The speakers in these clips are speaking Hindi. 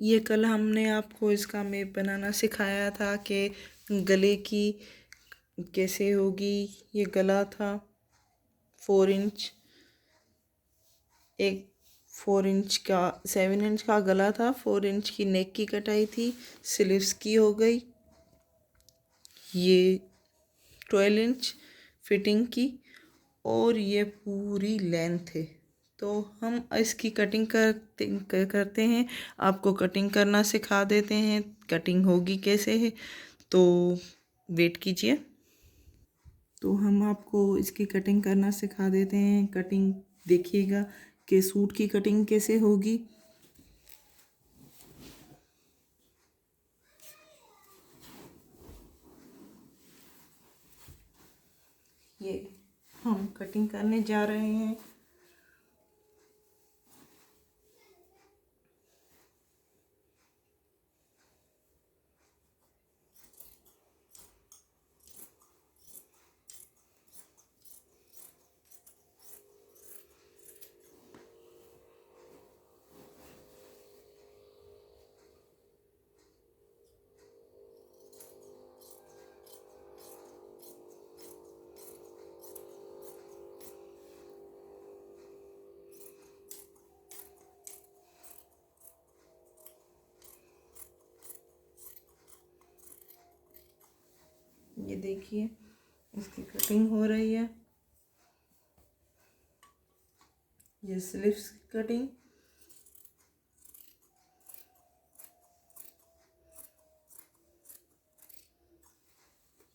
ये कल हमने आपको इसका मेप बनाना सिखाया था कि गले की कैसे होगी। ये गला था 4 इंच, एक 4 इंच का 7 इंच का गला था, 4 इंच की नेक की कटाई थी, स्लीव्स की हो गई ये 12 इंच फिटिंग की, और ये पूरी लेंथ है। तो हम इसकी कटिंग करते हैं, आपको कटिंग करना सिखा देते हैं। कटिंग होगी कैसे है तो वेट कीजिए। तो हम आपको इसकी कटिंग करना सिखा देते हैं। कटिंग देखिएगा कि सूट की कटिंग कैसे होगी। ये हम कटिंग करने जा रहे हैं। ये देखिए इसकी कटिंग हो रही है। ये स्लीव्स की कटिंग,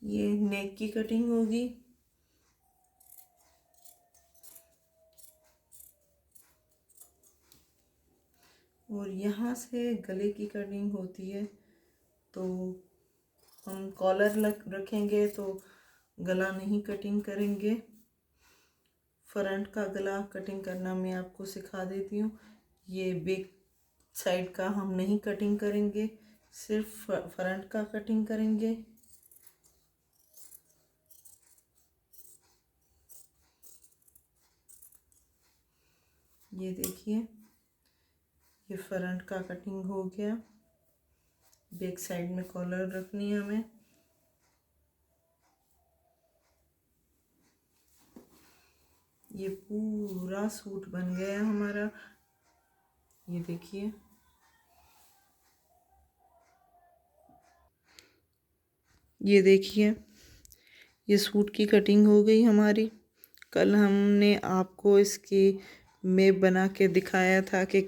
ये नेक की कटिंग होगी, और यहाँ से गले की कटिंग होती है। तो हम कॉलर रखेंगे तो गला नहीं कटिंग करेंगे। फ्रंट का गला कटिंग करना मैं आपको सिखा देती हूँ। ये बैक साइड का हम नहीं कटिंग करेंगे, सिर्फ फ्रंट का कटिंग करेंगे। ये देखिए ये फ्रंट का कटिंग हो गया। बैक साइड में कॉलर रखनी है हमें। ये पूरा सूट बन गया हमारा। ये देखिए ये देखिए ये सूट की कटिंग हो गई हमारी। कल हमने आपको इसकी मैप बना के दिखाया था कि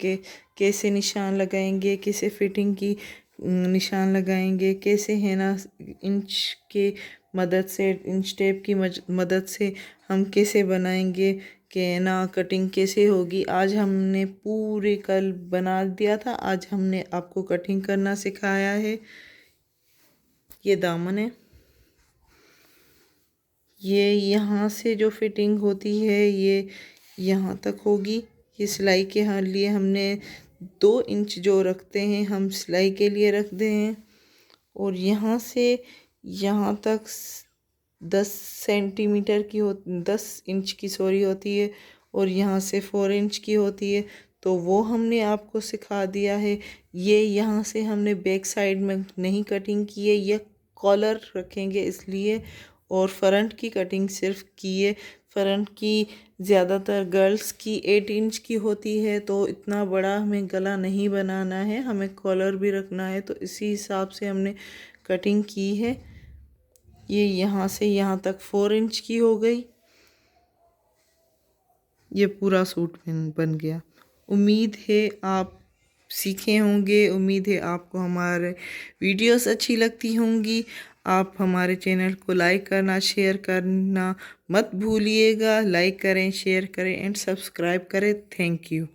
कैसे निशान लगाएंगे, कैसे फिटिंग की निशान लगाएंगे, कैसे है ना इंच के मदद से, इंच टेप की मदद से हम कैसे बनाएंगे कि ना कटिंग कैसे होगी। आज हमने पूरे कल बना दिया था, आज हमने आपको कटिंग करना सिखाया है। ये दामन है, ये यहाँ से जो फिटिंग होती है ये यहाँ तक होगी। ये सिलाई के लिए हमने 2 इंच जो रखते हैं हम सिलाई के लिए रखते हैं, और यहाँ से यहाँ तक 10 सेंटीमीटर की 10 इंच की सॉरी होती है, और यहाँ से 4 इंच की होती है। तो वो हमने आपको सिखा दिया है। ये यहाँ से हमने बैक साइड में नहीं कटिंग की है, ये कॉलर रखेंगे इसलिए, और फ्रंट की कटिंग सिर्फ की है। फ्रंट की ज़्यादातर गर्ल्स की 8 इंच की होती है, तो इतना बड़ा हमें गला नहीं बनाना है, हमें कॉलर भी रखना है, तो इसी हिसाब से हमने कटिंग की है। ये यहाँ से यहाँ तक 4 इंच की हो गई। ये पूरा सूट बन गया। उम्मीद है आप सीखे होंगे, उम्मीद है आपको हमारे वीडियोस अच्छी लगती होंगी। आप हमारे चैनल को लाइक करना, शेयर करना मत भूलिएगा। लाइक करें, शेयर करें एंड सब्सक्राइब करें। Thank you.